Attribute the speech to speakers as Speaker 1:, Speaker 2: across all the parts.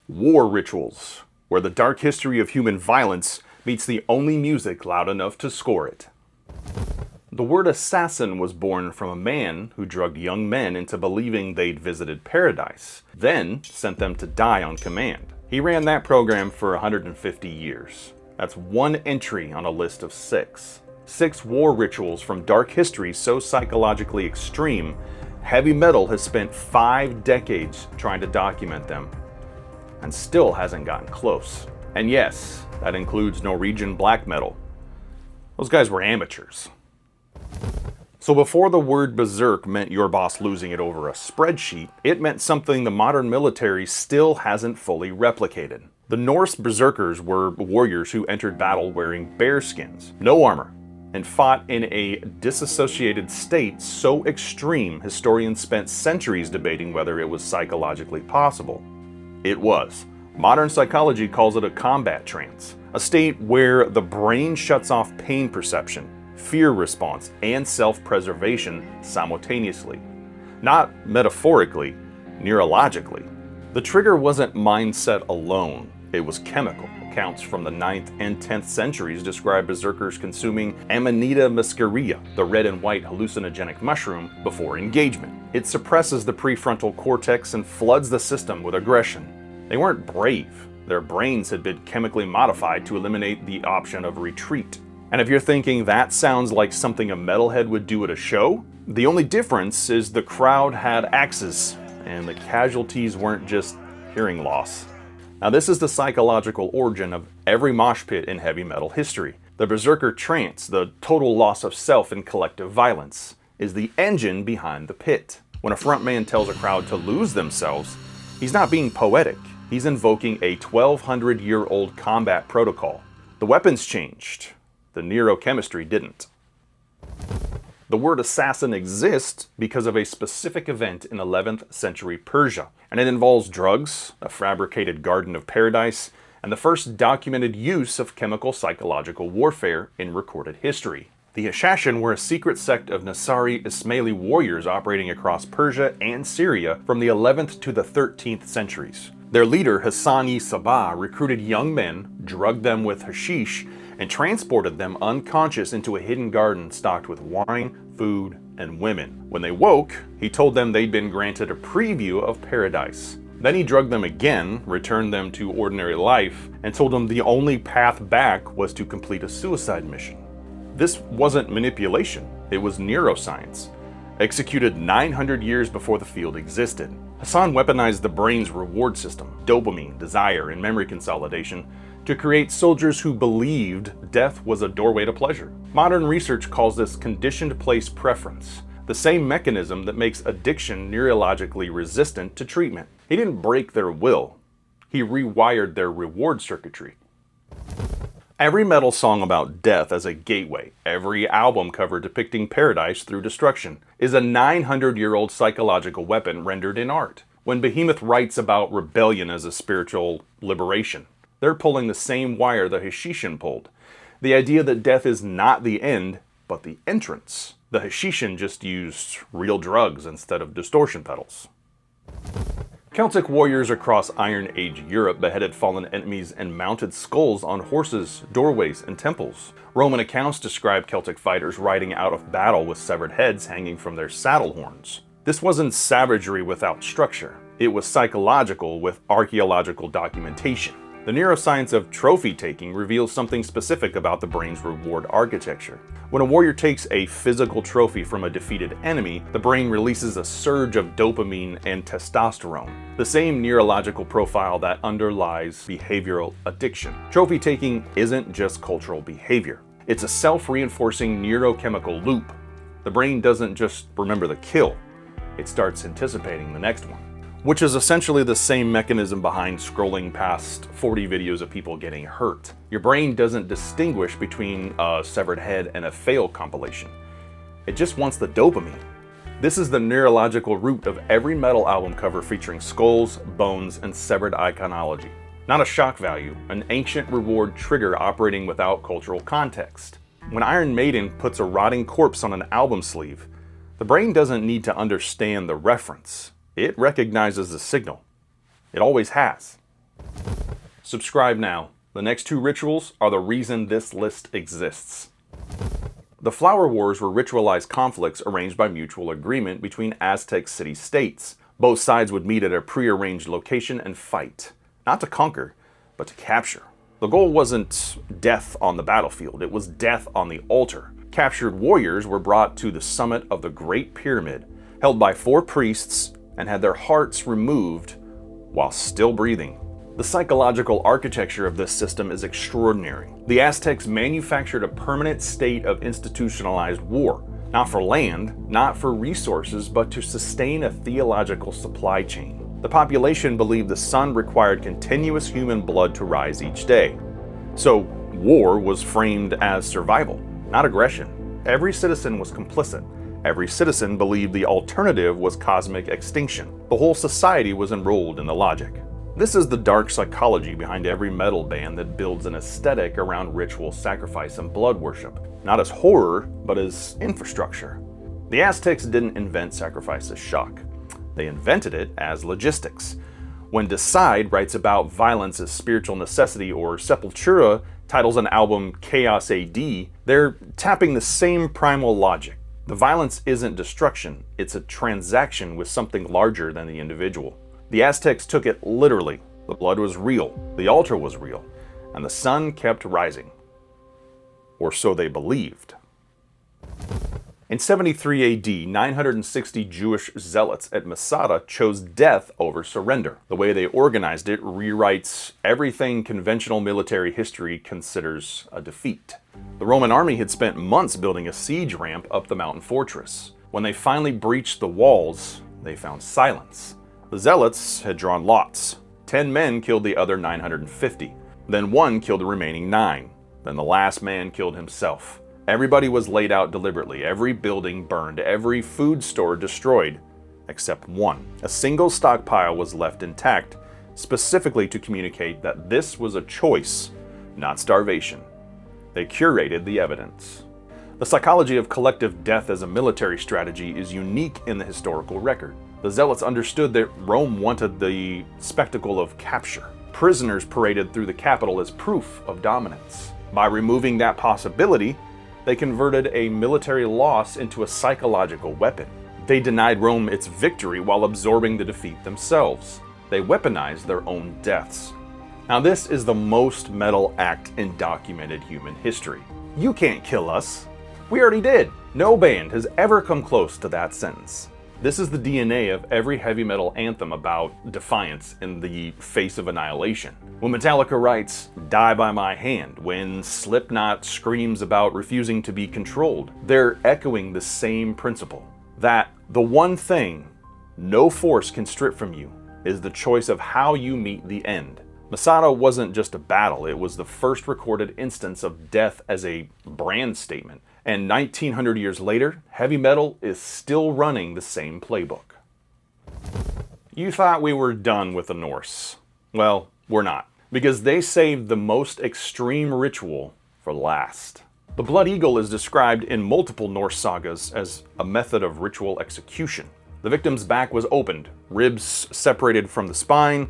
Speaker 1: War rituals, where the dark history of human violence meets the only music loud enough to score it. The word assassin was born from a man who drugged young men into believing they'd visited paradise, then sent them to die on command. He ran that program for 150 years. That's one entry on a list of 6. 6 war rituals from dark history so psychologically extreme, heavy metal has spent 5 decades trying to document them, and still hasn't gotten close. And yes, that includes Norwegian black metal. Those guys were amateurs. So before the word berserk meant your boss losing it over a spreadsheet, it meant something the modern military still hasn't fully replicated. The Norse berserkers were warriors who entered battle wearing bear skins, no armor, and fought in a disassociated state so extreme historians spent centuries debating whether it was psychologically possible. It was. Modern psychology calls it a combat trance, a state where the brain shuts off pain perception, fear response, and self-preservation simultaneously. Not metaphorically, neurologically. The trigger wasn't mindset alone, it was chemical. Accounts from the 9th and 10th centuries describe berserkers consuming Amanita muscaria, the red and white hallucinogenic mushroom, before engagement. It suppresses the prefrontal cortex and floods the system with aggression. They weren't brave. Their brains had been chemically modified to eliminate the option of retreat. And if you're thinking that sounds like something a metalhead would do at a show, the only difference is the crowd had axes, and the casualties weren't just hearing loss. Now this is the psychological origin of every mosh pit in heavy metal history. The Berserker Trance, the total loss of self in collective violence, is the engine behind the pit. When a frontman tells a crowd to lose themselves, he's not being poetic. He's invoking a 1,200-year-old combat protocol. The weapons changed. The neurochemistry didn't. The word assassin exists because of a specific event in 11th century Persia, and it involves drugs, a fabricated garden of paradise, and the first documented use of chemical psychological warfare in recorded history. The Hashashin were a secret sect of Nasari Ismaili warriors operating across Persia and Syria from the 11th to the 13th centuries. Their leader, Hassan-i-Sabah, recruited young men, drugged them with hashish, and transported them unconscious into a hidden garden stocked with wine, food, and women. When they woke, he told them they'd been granted a preview of paradise. Then he drugged them again, returned them to ordinary life, and told them the only path back was to complete a suicide mission. This wasn't manipulation, it was neuroscience, executed 900 years before the field existed. Hassan weaponized the brain's reward system, dopamine, desire, and memory consolidation, to create soldiers who believed death was a doorway to pleasure. Modern research calls this conditioned place preference, the same mechanism that makes addiction neurologically resistant to treatment. He didn't break their will, he rewired their reward circuitry. Every metal song about death as a gateway, every album cover depicting paradise through destruction, is a 900-year-old psychological weapon rendered in art. When Behemoth writes about rebellion as a spiritual liberation, they're pulling the same wire the Hashashin pulled. The idea that death is not the end, but the entrance. The Hashashin just used real drugs instead of distortion pedals. Celtic warriors across Iron Age Europe beheaded fallen enemies and mounted skulls on horses, doorways, and temples. Roman accounts describe Celtic fighters riding out of battle with severed heads hanging from their saddle horns. This wasn't savagery without structure. It was psychological with archaeological documentation. The neuroscience of trophy taking reveals something specific about the brain's reward architecture. When a warrior takes a physical trophy from a defeated enemy, the brain releases a surge of dopamine and testosterone, the same neurological profile that underlies behavioral addiction. Trophy taking isn't just cultural behavior. It's a self-reinforcing neurochemical loop. The brain doesn't just remember the kill, it starts anticipating the next one. Which is essentially the same mechanism behind scrolling past 40 videos of people getting hurt. Your brain doesn't distinguish between a severed head and a fail compilation. It just wants the dopamine. This is the neurological root of every metal album cover featuring skulls, bones, and severed iconology. Not a shock value, an ancient reward trigger operating without cultural context. When Iron Maiden puts a rotting corpse on an album sleeve, the brain doesn't need to understand the reference. It recognizes the signal. It always has. Subscribe now. The next 2 rituals are the reason this list exists. The Flower Wars were ritualized conflicts arranged by mutual agreement between Aztec city-states. Both sides would meet at a prearranged location and fight. Not to conquer, but to capture. The goal wasn't death on the battlefield, it was death on the altar. Captured warriors were brought to the summit of the Great Pyramid, held by 4 priests, and had their hearts removed while still breathing. The psychological architecture of this system is extraordinary. The Aztecs manufactured a permanent state of institutionalized war, not for land, not for resources, but to sustain a theological supply chain. The population believed the sun required continuous human blood to rise each day. So war was framed as survival, not aggression. Every citizen was complicit. Every citizen believed the alternative was cosmic extinction. The whole society was enrolled in the logic. This is the dark psychology behind every metal band that builds an aesthetic around ritual sacrifice and blood worship, not as horror, but as infrastructure. The Aztecs didn't invent sacrifice as shock. They invented it as logistics. When Decide writes about violence as spiritual necessity, or Sepultura titles an album Chaos AD, they're tapping the same primal logic. The violence isn't destruction, it's a transaction with something larger than the individual. The Aztecs took it literally. The blood was real, the altar was real, and the sun kept rising. Or so they believed. In 73 AD, 960 Jewish zealots at Masada chose death over surrender. The way they organized it rewrites everything conventional military history considers a defeat. The Roman army had spent months building a siege ramp up the mountain fortress. When they finally breached the walls, they found silence. The zealots had drawn lots. 10 men killed the other 950. Then 1 killed the remaining 9. Then the last man killed himself. Everybody was laid out deliberately, every building burned, every food store destroyed, except 1. A single stockpile was left intact, specifically to communicate that this was a choice, not starvation. They curated the evidence. The psychology of collective death as a military strategy is unique in the historical record. The zealots understood that Rome wanted the spectacle of capture. Prisoners paraded through the capital as proof of dominance. By removing that possibility, they converted a military loss into a psychological weapon. They denied Rome its victory while absorbing the defeat themselves. They weaponized their own deaths. Now this is the most metal act in documented human history. You can't kill us. We already did. No band has ever come close to that sentence. This is the DNA of every heavy metal anthem about defiance in the face of annihilation. When Metallica writes, "Die by my hand," when Slipknot screams about refusing to be controlled, they're echoing the same principle. That the one thing no force can strip from you is the choice of how you meet the end. Masada wasn't just a battle, it was the first recorded instance of death as a brand statement. And 1900 years later, heavy metal is still running the same playbook. You thought we were done with the Norse. Well, we're not, because they saved the most extreme ritual for last. The blood eagle is described in multiple Norse sagas as a method of ritual execution. The victim's back was opened, ribs separated from the spine,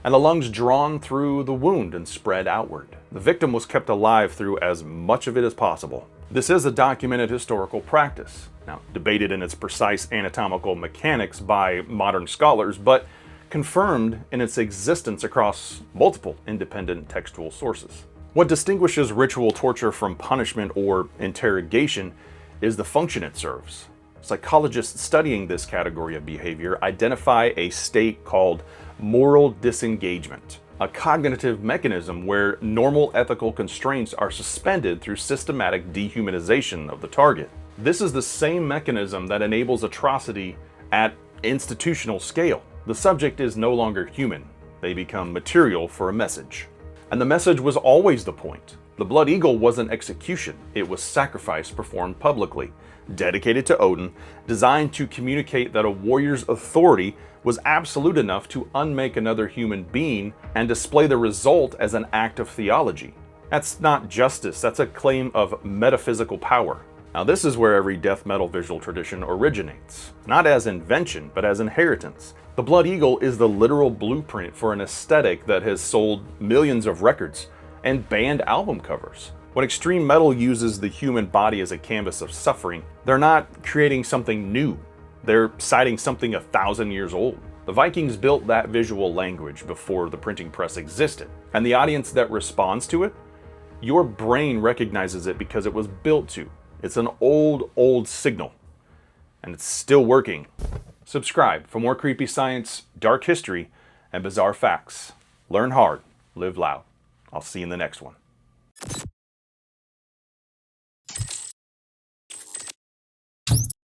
Speaker 1: and the lungs drawn through the wound and spread outward. The victim was kept alive through as much of it as possible. This is a documented historical practice, now debated in its precise anatomical mechanics by modern scholars, but confirmed in its existence across multiple independent textual sources. What distinguishes ritual torture from punishment or interrogation is the function it serves. Psychologists studying this category of behavior identify a state called moral disengagement, a cognitive mechanism where normal ethical constraints are suspended through systematic dehumanization of the target. This is the same mechanism that enables atrocity at institutional scale. The subject is no longer human. They become material for a message. And the message was always the point. The blood eagle wasn't execution, it was sacrifice performed publicly, dedicated to Odin, designed to communicate that a warrior's authority was absolute enough to unmake another human being and display the result as an act of theology. That's not justice, that's a claim of metaphysical power. Now this is where every death metal visual tradition originates, not as invention, but as inheritance. The Blood Eagle is the literal blueprint for an aesthetic that has sold millions of records and banned album covers. When extreme metal uses the human body as a canvas of suffering, they're not creating something new. They're citing something 1,000 years old. The Vikings built that visual language before the printing press existed. And the audience that responds to it, your brain recognizes it because it was built to. It's an old signal. And it's still working. Subscribe for more creepy science, dark history, and bizarre facts. Learn hard, live loud. I'll see you in the next one.